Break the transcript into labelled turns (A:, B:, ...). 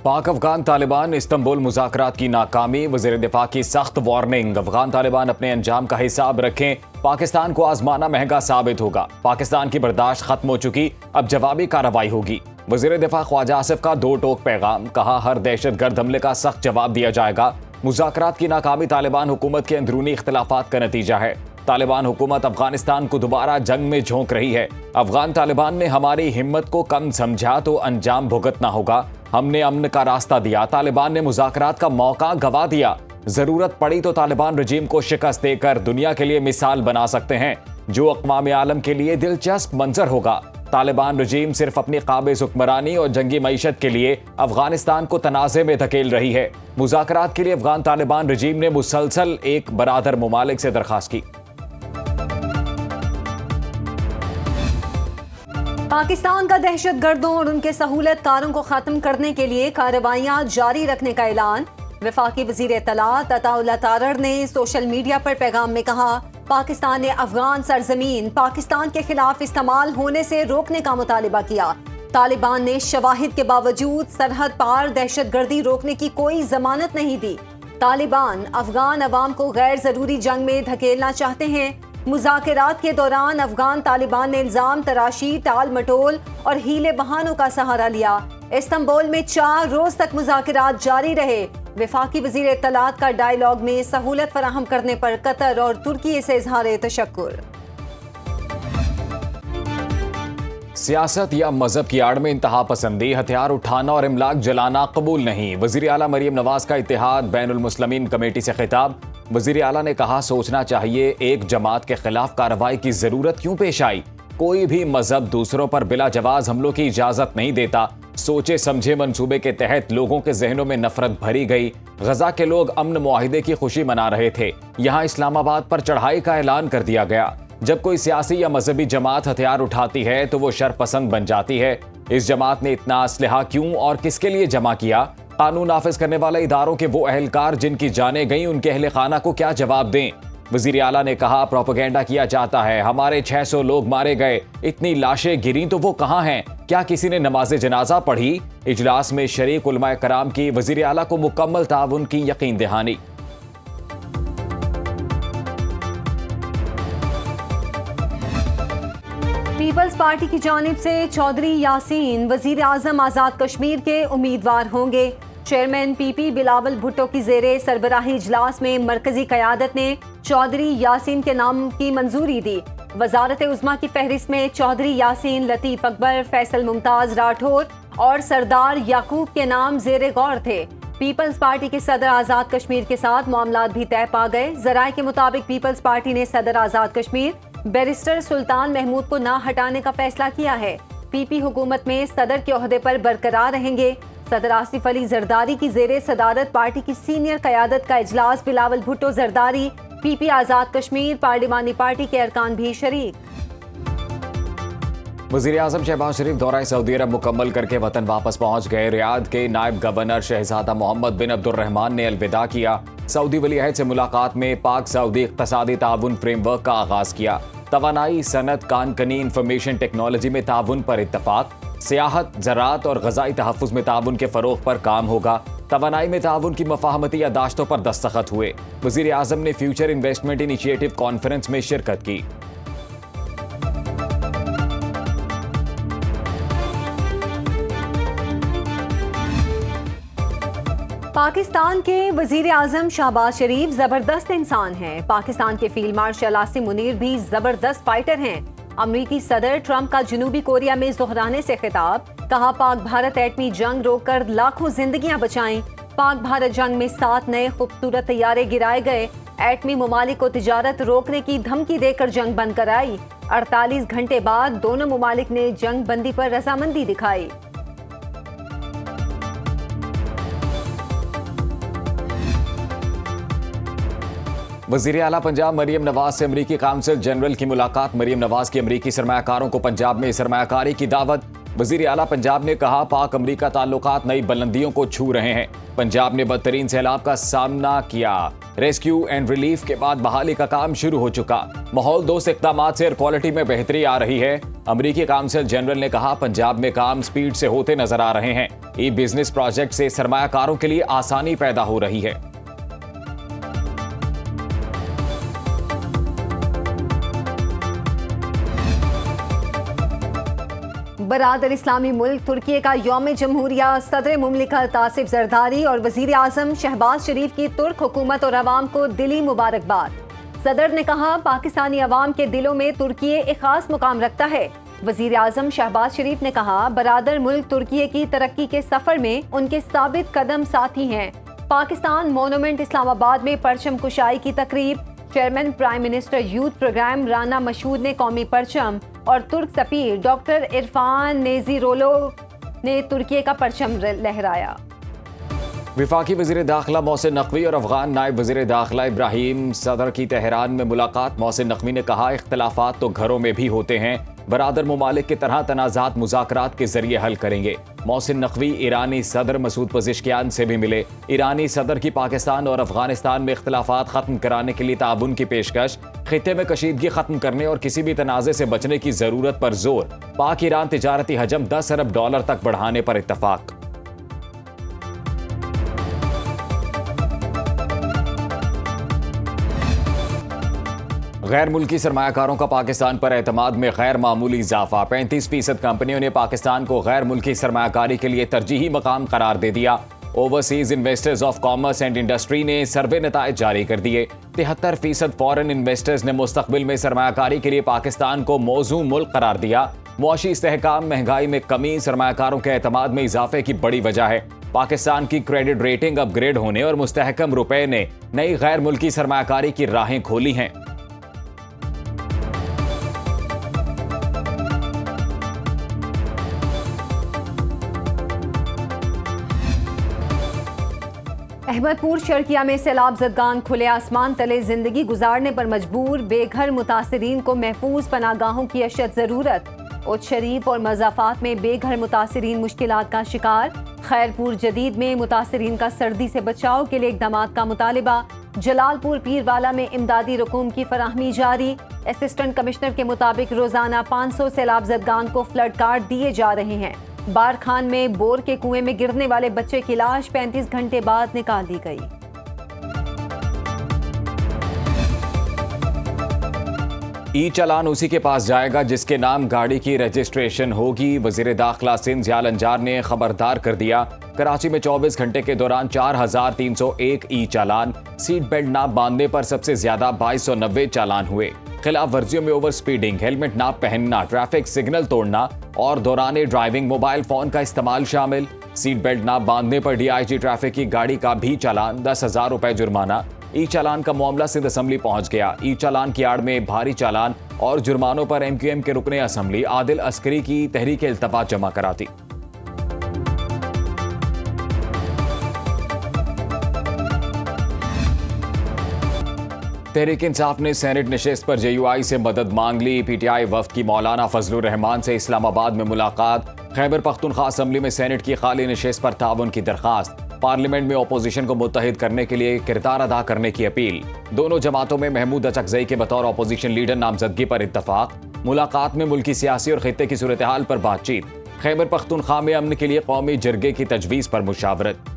A: पाक अफगान तालिबान इस्तांबुल मुज़ाकरात की नाकामी, वज़ीर दिफा की सख्त वार्निंग। अफगान तालिबान अपने अंजाम का हिसाब रखें, पाकिस्तान को आजमाना महंगा साबित होगा। पाकिस्तान की बर्दाश्त खत्म हो चुकी, अब जवाबी कार्रवाई होगी। वज़ीर दिफा ख्वाजा आसिफ का दो टोक पैगाम, कहा हर दहशतगर्द हमले का सख्त जवाब दिया जाएगा। मुज़ाकरात की नाकामी तालिबान हुकूमत के अंदरूनी इख्तिलाफात का नतीजा है। तालिबान हुकूमत अफगानिस्तान को दोबारा जंग में झोंक रही है। अफगान तालिबान ने हमारी हिम्मत को कम समझा तो अंजाम भुगतना होगा। हमने अमन का रास्ता दिया, तालिबान ने मुज़ाकरात का मौका गवा दिया। जरूरत पड़ी तो तालिबान रजीम को शिकस्त देकर दुनिया के लिए मिसाल बना सकते हैं, जो अक़वाम आलम के लिए दिलचस्प मंजर होगा। तालिबान रजीम सिर्फ अपनी काबिज़ हुक्मरानी और जंगी मईशत के लिए अफगानिस्तान को तनाज़े में धकेल रही है। मुज़ाकरात के लिए अफगान तालिबान रजीम ने मुसलसल एक बरादर मुमालिक से दरख्वास्त की।
B: पाकिस्तान का दहशतगर्दों और उनके सहूलतकारों को खत्म करने के लिए कार्रवाइयां जारी रखने का ऐलान। वफाकी वजीर इत्तलात अताउल्लाह तारड़ ने सोशल मीडिया पर पैगाम में कहा, पाकिस्तान ने अफगान सरजमीन पाकिस्तान के खिलाफ इस्तेमाल होने से रोकने का मुतालिबा किया। तालिबान ने शवाहिद के बावजूद सरहद पार दहशतगर्दी रोकने की कोई जमानत नहीं दी। तालिबान अफगान अवाम को गैर जरूरी जंग में धकेलना चाहते हैं। मुज़ाकरात के दौरान अफगान तालिबान ने इल्जाम तराशी, टाल मटोल और हीले बहानों का सहारा लिया। इस्तांबुल में 4 रोज तक मुज़ाकरात जारी रहे। वफाकी वज़ीर इत्तलात का डायलॉग में सहूलत फराहम करने पर कतर और तुर्की से इज़हार तशक्कुर।
A: सियासत या मजहब की आड़ में इंतहा पसंदी, हथियार उठाना और इमलाक जलाना कबूल नहीं। वज़ीर आला मरियम नवाज का इत्तेहाद बैनुल मुस्लिमीन कमेटी से खिताब। वज़ीर आला ने कहा, सोचना चाहिए एक जमात के खिलाफ कार्रवाई की जरूरत क्यों पेश आई। कोई भी मजहब दूसरों पर बिला जवाज हमलों की इजाजत नहीं देता। सोचे समझे मंसूबे के तहत लोगों के जहनों में नफरत भरी गई। गजा के लोग अमन मुआहिदे की खुशी मना रहे थे, यहाँ इस्लामाबाद पर चढ़ाई का ऐलान कर दिया गया। जब कोई सियासी या मजहबी जमात हथियार उठाती है तो वो शरपसंद बन जाती है। इस जमात ने इतना असलहा क्यों और किसके लिए जमा किया। कानून नाफिज करने वाले इदारों के वो अहलकार जिनकी जानें गई, उनके अहले खाना को क्या जवाब दें। वजीर आला ने कहा, प्रोपेगेंडा किया जाता है, हमारे 600 लोग मारे गए, इतनी लाशें गिरी तो वो कहाँ हैं। क्या किसी ने नमाज जनाजा पढ़ी। इजलास में शरीक उलमाए कराम की वजीर आला को मुकम्मल ताउन की यकीन दहानी।
B: पीपल्स पार्टी की जानिब से चौधरी यासीन वजीर आजम आज़ाद कश्मीर के उम्मीदवार होंगे। चेयरमैन पीपी बिलावल भुट्टो की जेरे सरबराही इजलास में मरकजी क़यादत ने चौधरी यासीन के नाम की मंजूरी दी। वजारत उज़्मा की फहरिस्त में चौधरी यासीन, लतीफ़ अकबर, फैसल मुमताज़ राठौर और सरदार याकूब के नाम जेरे गौर थे। पीपल्स पार्टी के सदर आज़ाद कश्मीर के साथ मामलात भी तय पा गए। जराये के मुताबिक पीपल्स पार्टी ने सदर आज़ाद कश्मीर बैरिस्टर सुल्तान महमूद को ना हटाने का फैसला किया है। पीपी हुकूमत में सदर के ओहदे पर बरकरार रहेंगे। सदर आसिफ अली जरदारी की जेरे सदारत पार्टी की सीनियर क़यादत का इजलास, बिलावल भुट्टो जरदारी, पीपी आज़ाद कश्मीर पार्लिमानी पार्टी के अरकान भी शरीक।
A: वज़ीर आज़म शहबाज शरीफ दौरा सऊदी अरब मुकम्मल करके वतन वापस पहुंच गए। रियाद के नायब गवर्नर शहजादा मोहम्मद बिन अब्दुर्रहमान ने अलविदा किया। सऊदी वली अहद से मुलाकात में पाक सऊदी इक़्तिसादी ताउन फ्रेमवर्क का आगाज किया। तवानाई, सनत, कानकनी, इंफॉर्मेशन टेक्नोलॉजी में ताउन पर इत्तफाक। सियाहत, ज़राअत और ग़ज़ाई तहफ़्फ़ुज़ में ताउन के फ़रोग़ पर काम होगा। तवानाई में ताउन की मफ़ाहमती यादाश्तों पर दस्तखत हुए। वज़ीर आज़म ने फ्यूचर इन्वेस्टमेंट इनिशिएटिव कॉन्फ्रेंस में शिरकत की।
B: पाकिस्तान के वजीर आजम शहबाज शरीफ जबरदस्त इंसान हैं। पाकिस्तान के फील्ड मार्शल आसिम मुनीर भी जबरदस्त फाइटर हैं। अमरीकी सदर ट्रंप का जनूबी कोरिया में दोहराने से खिताब, कहा पाक भारत एटमी जंग रोककर लाखों जिंदगियां बचाएं। पाक भारत जंग में 7 नए खूबसूरत तैयारे गिराए गए। एटमी ममालिक को तिजारत रोकने की धमकी देकर जंग बंद कराई। 48 घंटे बाद दोनों ममालिक ने जंग बंदी पर रजामंदी दिखाई।
A: वज़ीर आला पंजाब मरियम नवाज से अमरीकी काउंसिल जनरल की मुलाकात। मरियम नवाज की अमरीकी सरमायाकारों को पंजाब में सरमायाकारी की दावत। वज़ीर आला पंजाब ने कहा, पाक अमरीका ताल्लुकात नई बुलंदियों को छू रहे हैं। पंजाब ने बदतरीन सैलाब का सामना किया, रेस्क्यू एंड रिलीफ के बाद बहाली का काम शुरू हो चुका। माहौल दोस्त इक़दाम से एयर क्वालिटी में बेहतरी आ रही है। अमरीकी काउंसिल जनरल ने कहा, पंजाब में काम स्पीड से होते नजर आ रहे हैं। ई बिजनेस प्रोजेक्ट से सरमायाकारों के लिए आसानी पैदा हो रही है।
B: बरादर इस्लामी मुल्क तुर्की का यौम जमहूरिया सदर मुमलिकत आसिफ जरदारी और वजीर आजम शहबाज शरीफ की तुर्क हुकूमत और अवाम को दिली मुबारकबाद। सदर ने कहा, पाकिस्तानी अवाम के दिलों में तुर्की एक खास मुकाम रखता है। वजीर आजम शहबाज शरीफ ने कहा, बरादर मुल्क तुर्की की तरक्की के सफर में उनके साबित कदम साथी हैं। पाकिस्तान मोनूमेंट इस्लामाबाद में परचम कुशाई की तकरीब। Chairman prime minister youth program Rana Mashhood ने कौमी परचम और तुर्क सफीर डॉक्टर इरफान नेजीरोलो ने तुर्की का परचम लहराया।
A: विफाकी वजीर दाखिला मोहसिन नकवी और अफगान नायब वजीर दाखिला इब्राहिम सदर की तेहरान में मुलाकात। मोहसिन नकवी ने कहा, इख्तलाफात तो घरों में भी होते हैं, बरादर मुमालिक की तरह तनाज़ात मुज़ाकरात के जरिए हल करेंगे। मोहसिन नकवी ईरानी सदर मसूद पज़ेश्कियान से भी मिले। ईरानी सदर की पाकिस्तान और अफगानिस्तान में इख्तलाफात खत्म कराने के लिए ताउन की पेशकश, खित्ते में कशीदगी खत्म करने और किसी भी तनाज़े से बचने की जरूरत पर जोर। पाक ईरान तिजारती हजम 10 अरब डॉलर तक बढ़ाने पर इत्तफाक। गैर मुल्की सरमायाकारों का पाकिस्तान पर एतमाद में गैर मामूली इजाफा। 35% कंपनियों ने पाकिस्तान को गैर मुल्की सरमायाकारी के लिए तरजीही मकाम करार दे दिया। Overseas investors of commerce and industry ने सर्वे नताइज जारी कर दिए। 73% फॉरेन इन्वेस्टर्स ने मुस्तकबिल में सरमायाकारी के लिए पाकिस्तान को मौजू मुल्क करार दिया। मुआशी इस्तेहकाम, महंगाई में कमी सरमायाकारों के एतमाद में इजाफे की बड़ी वजह है। पाकिस्तान की क्रेडिट रेटिंग अपग्रेड होने और मुस्तहकम रुपए ने नई गैर मुल्की सरमायाकारी की राहें खोली हैं।
B: अहमदपुर शर्किया में सैलाब ज़दगान खुले आसमान तले जिंदगी गुजारने पर मजबूर। बेघर मुतासिरीन को महफूज पनागाहों की अशद ज़रूरत। उच शरीफ और मज़ाफ़ात में बेघर मुतासिरीन मुश्किलात का शिकार। खैरपुर जदीद में मुतासिरीन का सर्दी से बचाव के लिए इक़दामात का मुतालिबा। जलालपुर पीरवाला में इमदादी रकूम की फराहमी जारी। असिस्टेंट कमिश्नर के मुताबिक रोजाना 500 सैलाब ज़दगान को फ्लड कार्ड दिए जा रहे हैं। बारखान में बोर के कुएं में गिरने वाले बच्चे की लाश 35 घंटे बाद निकाल दी गई।
A: ई चालान उसी के पास जाएगा जिसके नाम गाड़ी की रजिस्ट्रेशन होगी। वजीर दाखिला सिंध ज़ियाल अंजार ने खबरदार कर दिया। कराची में 24 घंटे के दौरान 4301 ई चालान। सीट बेल्ट ना बांधने पर सबसे ज्यादा 2290 चालान हुए। खिलाफ वर्जियों में ओवर स्पीडिंग, हेलमेट ना पहनना, ट्रैफिक सिग्नल तोड़ना और दौरान ड्राइविंग मोबाइल फोन का इस्तेमाल शामिल। सीट बेल्ट ना बांधने पर डीआईजी ट्रैफिक की गाड़ी का भी चालान, 10,000 रुपए जुर्माना। ई चालान का मामला सिंध असम्बली पहुंच गया। ई चालान की आड़ में भारी चालान और जुर्मानों पर MQM के रुकने असम्बली आदिल अस्करी की तहरीक इल्तफात जमा कराती। तहरीक इंसाफ ने सेनेट नशिस्त पर JUI से मदद मांग ली। PTI वफ्द की मौलाना फजलुर रहमान से इस्लामाबाद में मुलाकात। खैबर पख्तूनख्वा असम्बली में सेनेट की खाली नशिस्त पर ताउन की दरख्वास्त। पार्लियामेंट में अपोजिशन को मुत्तहिद करने के लिए किरदार अदा करने की अपील। दोनों जमातों में महमूद अचकजई के बतौर अपोजिशन लीडर नामजदगी पर इत्तफाक। मुलाकात में मुल्की सियासी और खित्ते की सूरत हाल पर बातचीत। खैबर पख्तूनख्वा में अमन के लिए कौमी जरगे की तजवीज़ पर मुशावरत।